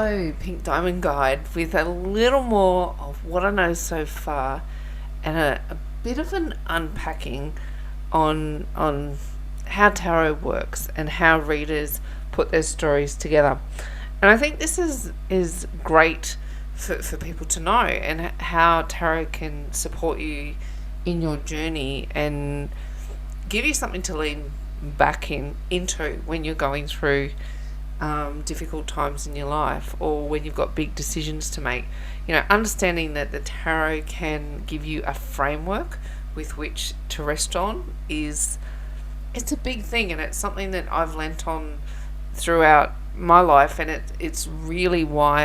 Tarot Pink Diamond Guide with a little more of what I know so far and a bit of an unpacking on how tarot works and how readers put their stories together. And I think this is great for people to know, and how tarot can support you in your journey and give you something to lean back into when you're going through difficult times in your life, or when you've got big decisions to make. Understanding that the tarot can give you a framework with which to rest on it's a big thing, and it's something that I've lent on throughout my life, and it's really why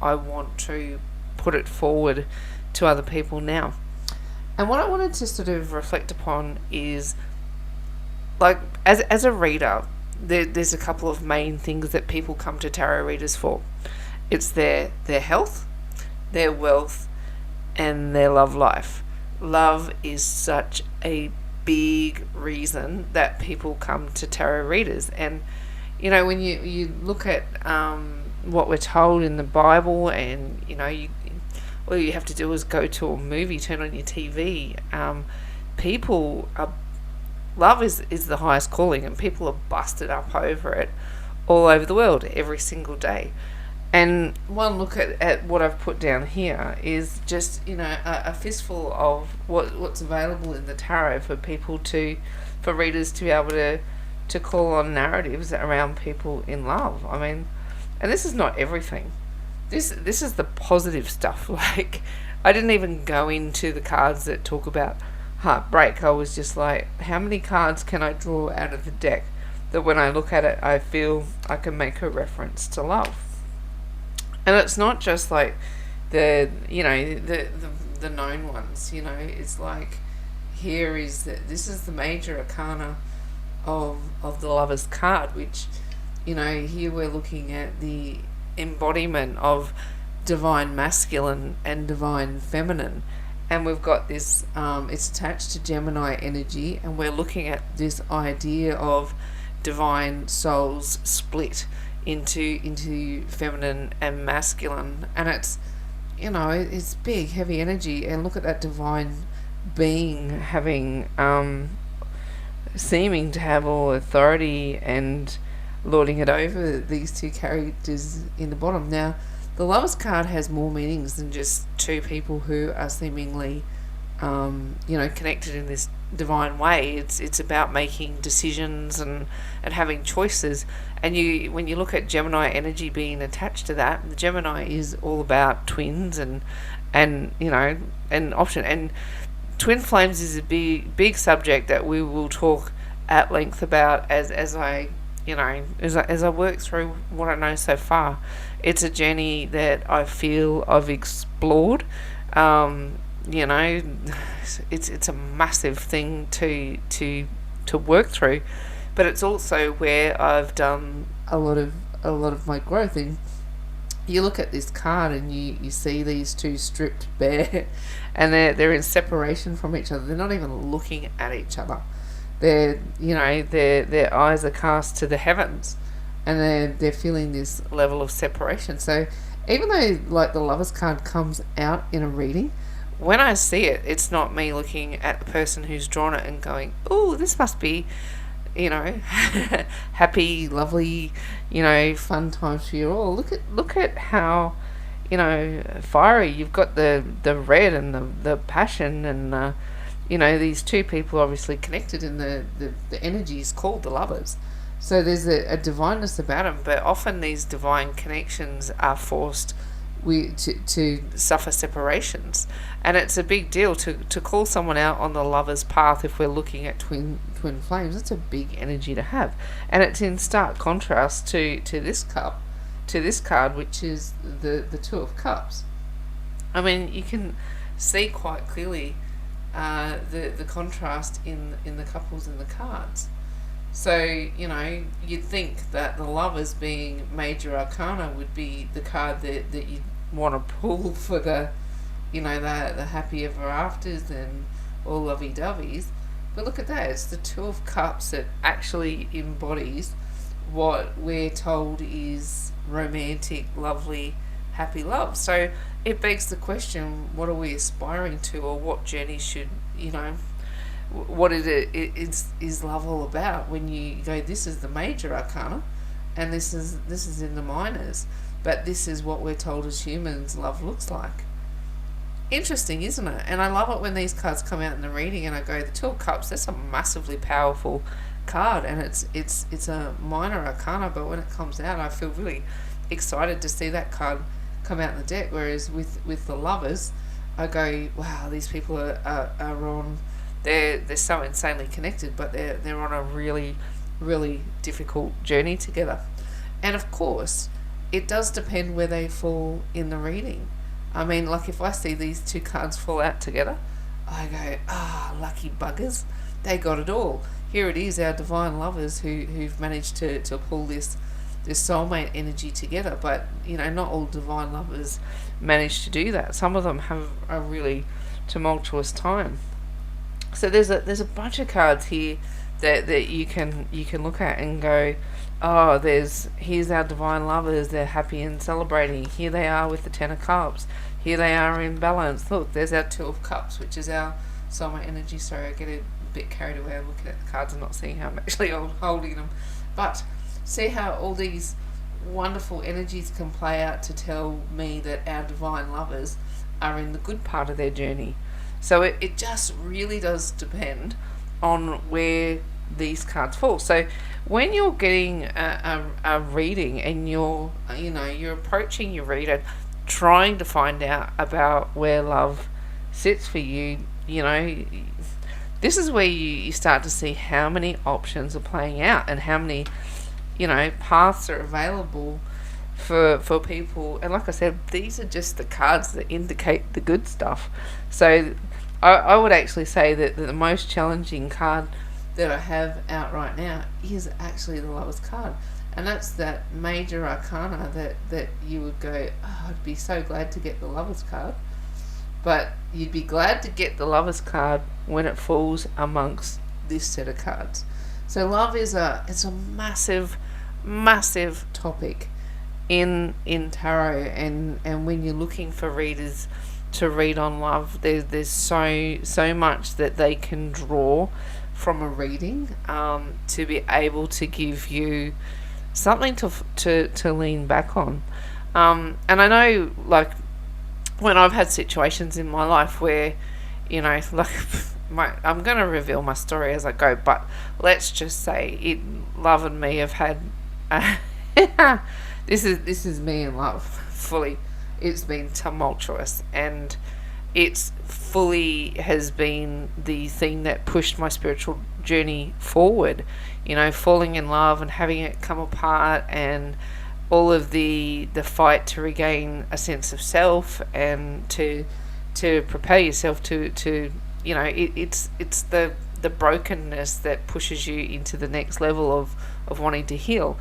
I want to put it forward to other people now. And what I wanted to sort of reflect upon is, like, as a reader, there's a couple of main things that people come to tarot readers for. It's their health, their wealth, and their love life. Love is such a big reason that people come to tarot readers. And when you look at what we're told in the Bible, and all you have to do is go to a movie, turn on your TV. People are Love is the highest calling, and people are busted up over it all over the world every single day. And one look at what I've put down here is just a fistful of what's available in the tarot for readers to be able to call on narratives around people in love. I mean, and this is not everything. This is the positive stuff. Like, I didn't even go into the cards that talk about heartbreak. I was just like, how many cards can I draw out of the deck that when I look at it, I feel I can make a reference to love? And it's not just like the known ones. It's like, this is the major arcana of the Lover's card, which here we're looking at the embodiment of divine masculine and divine feminine. And we've got this, it's attached to Gemini energy, and we're looking at this idea of divine souls split into feminine and masculine. And it's big, heavy energy. And look at that divine being having, seeming to have all authority and lording it over these two characters in the bottom. Now, the Lover's card has more meanings than just two people who are seemingly, connected in this divine way. It's about making decisions and having choices. And when you look at Gemini energy being attached to that, the Gemini is all about twins and option. And twin flames is a big subject that we will talk at length about as I work through what I know so far. It's a journey that I feel I've explored. It's a massive thing to work through, but it's also where I've done a lot of my growth. And you look at this card and you see these two stripped bare, and they're in separation from each other. They're not even looking at each other. Their eyes are cast to the heavens, and they're feeling this level of separation. So even though, like, the Lover's card comes out in a reading, when I see it, it's not me looking at the person who's drawn it and going, "Oh, this must be, happy, lovely, fun times for you all." Look at how, fiery. You've got the red and the passion, and these two people are obviously connected, and the energy is called the lovers. So there's a divineness about them, but often these divine connections are forced to suffer separations. And it's a big deal to call someone out on the lover's path if we're looking at twin flames. It's a big energy to have. And it's in stark contrast to this card, which is the Two of Cups. I mean, you can see quite clearly the contrast in the couples in the cards. So, you'd think that the Lovers, being major arcana, would be the card that you'd want to pull for the happy ever afters and all lovey-doveys. But look at that, it's the Two of Cups that actually embodies what we're told is romantic, lovely, happy love. So it begs the question, what are we aspiring to, or what journey should, what is love all about? When you go, this is the major arcana, and this is in the minors, but this is what we're told as humans love looks like. Interesting, isn't it? And I love it when these cards come out in the reading, and I go, the Two of Cups. That's a massively powerful card, and it's a minor arcana, but when it comes out, I feel really excited to see that card come out in the deck. Whereas with the Lovers, I go, wow, these people are on. They're so insanely connected, but they're on a really, really difficult journey together. And of course, it does depend where they fall in the reading. I mean, like if I see these two cards fall out together, I go, lucky buggers, they got it all. Here it is, our divine lovers who've managed to pull this soulmate energy together. But not all divine lovers manage to do that. Some of them have a really tumultuous time. So there's a bunch of cards here that you can look at and go, oh, here's our divine lovers, they're happy and celebrating. Here they are with the Ten of Cups. Here they are in balance. Look, there's our Two of Cups, which is our soulmate energy. Sorry, I get a bit carried away looking at the cards and not seeing how I'm actually holding them. But see how all these wonderful energies can play out to tell me that our divine lovers are in the good part of their journey. So it just really does depend on where these cards fall. So when you're getting a reading and you're approaching your reader trying to find out about where love sits for you, this is where you start to see how many options are playing out and how many paths are available for people. And like I said, these are just the cards that indicate the good stuff. So I would actually say that the most challenging card that I have out right now is actually the Lover's card, and that's that major arcana that you would go, oh, I'd be so glad to get the Lover's card, but you'd be glad to get the Lover's card when it falls amongst this set of cards. So love is it's a massive topic in tarot, and when you're looking for readers to read on love, there's so much that they can draw from a reading to be able to give you something to lean back on. And I know, like, when I've had situations in my life where, like, I'm going to reveal my story as I go, but let's just say love and me have had this is me in love fully. It's been tumultuous, and it's fully has been the thing that pushed my spiritual journey forward. Falling in love and having it come apart, and all of the fight to regain a sense of self and to prepare yourself to it's the brokenness that pushes you into the next level of wanting to heal.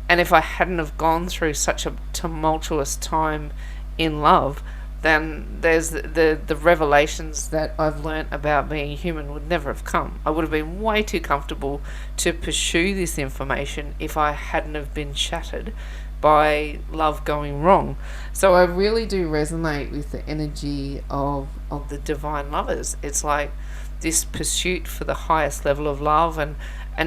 And if I hadn't have gone through such a tumultuous time in love, then there's the revelations that I've learnt about being human would never have come. I would have been way too comfortable to pursue this information if I hadn't have been shattered by love going wrong. So I really do resonate with the energy of the divine lovers. It's like this pursuit for the highest level of love, and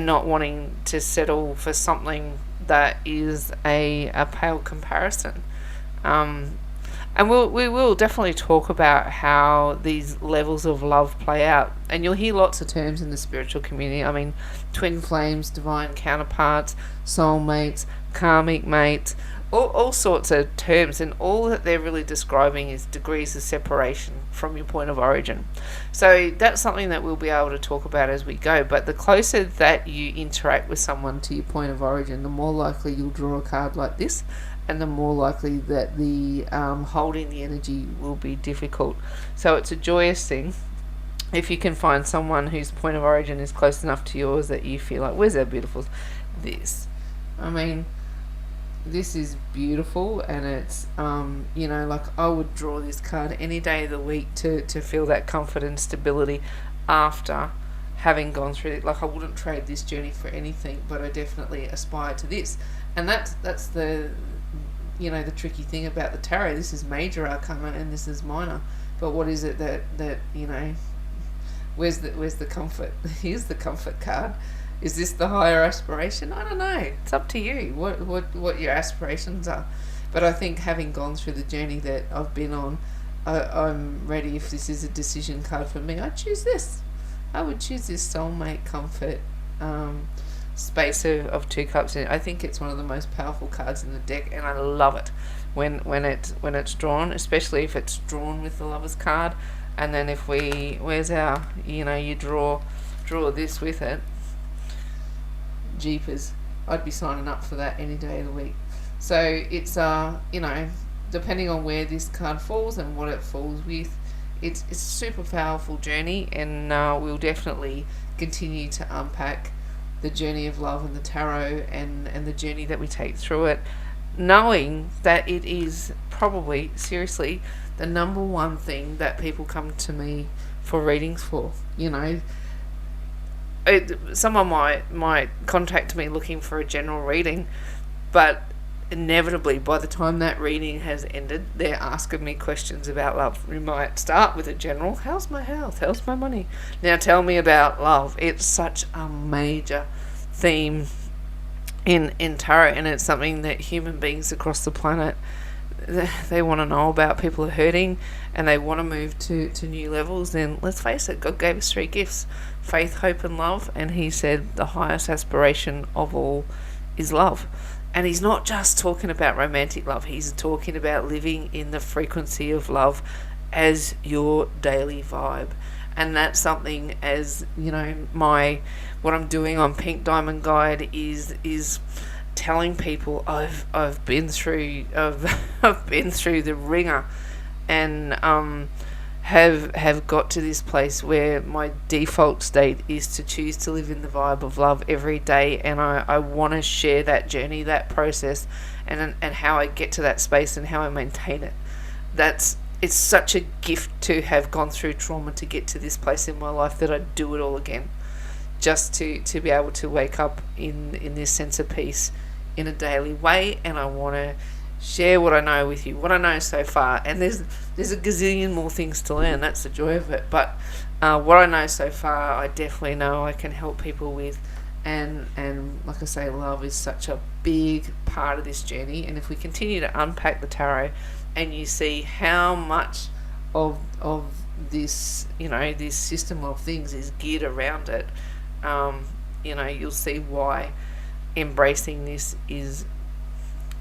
not wanting to settle for something that is a pale comparison. And we will definitely talk about how these levels of love play out. And you'll hear lots of terms in the spiritual community. I mean, twin flames, divine counterparts, soulmates, karmic mates, all sorts of terms. And all that they're really describing is degrees of separation from your point of origin. So that's something that we'll be able to talk about as we go. But the closer that you interact with someone to your point of origin, the more likely you'll draw a card like this, and the more likely that the holding the energy will be difficult. So it's a joyous thing if you can find someone whose point of origin is close enough to yours that you feel like, where's that beautiful? This. I mean, this is beautiful, and it's, like, I would draw this card any day of the week to feel that comfort and stability after having gone through it. Like, I wouldn't trade this journey for anything, but I definitely aspire to this. And that's the, the tricky thing about the tarot. This is major arcana and this is minor. But what is it that where's the comfort? Here's the comfort card. Is this the higher aspiration? I don't know. It's up to you what your aspirations are. But I think, having gone through the journey that I've been on, I'm ready. If this is a decision card for me, I'd choose this. I would choose this soulmate comfort space of 2 cups. I think it's one of the most powerful cards in the deck, and I love it when it's drawn, especially if it's drawn with the Lover's card. And then if where's our, you draw this with it. Jeepers, I'd be signing up for that any day of the week. So it's depending on where this card falls and what it falls with, it's a super powerful journey, and we'll definitely continue to unpack the journey of love and the tarot and the journey that we take through it, knowing that it is probably, seriously, the number one thing that people come to me for readings for. Someone might contact me looking for a general reading, but inevitably by the time that reading has ended, they're asking me questions about love. We might start with a general, how's my health, how's my money, now tell me about love. It's such a major theme in tarot, and it's something that human beings across the planet, they want to know about. People are hurting and they want to move to new levels. And let's face it, God gave us 3 gifts: faith, hope and love. And he said the highest aspiration of all is love. And he's not just talking about romantic love. He's talking about living in the frequency of love as your daily vibe. And that's something, as what I'm doing on Pink Diamond Guide is telling people I've been through the ringer, and have got to this place where my default state is to choose to live in the vibe of love every day. And I want to share that journey, that process, and how I get to that space and how I maintain it. It's such a gift to have gone through trauma to get to this place in my life, that I'd do it all again, just to be able to wake up in this sense of peace in a daily way. And I want to share what I know with you, what I know so far. And there's a gazillion more things to learn. That's the joy of it. But what I know so far, I definitely know I can help people with. And like I say, love is such a big part of this journey. And if we continue to unpack the tarot, and you see how much of this, this system of things is geared around it, you'll see why embracing this is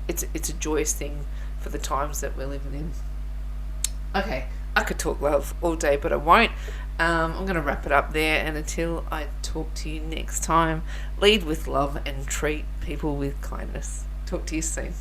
it's a joyous thing for the times that we're living in. Okay, I could talk love all day, but I won't. I'm going to wrap it up there, and until I talk to you next time, lead with love and treat people with kindness. Talk to you soon.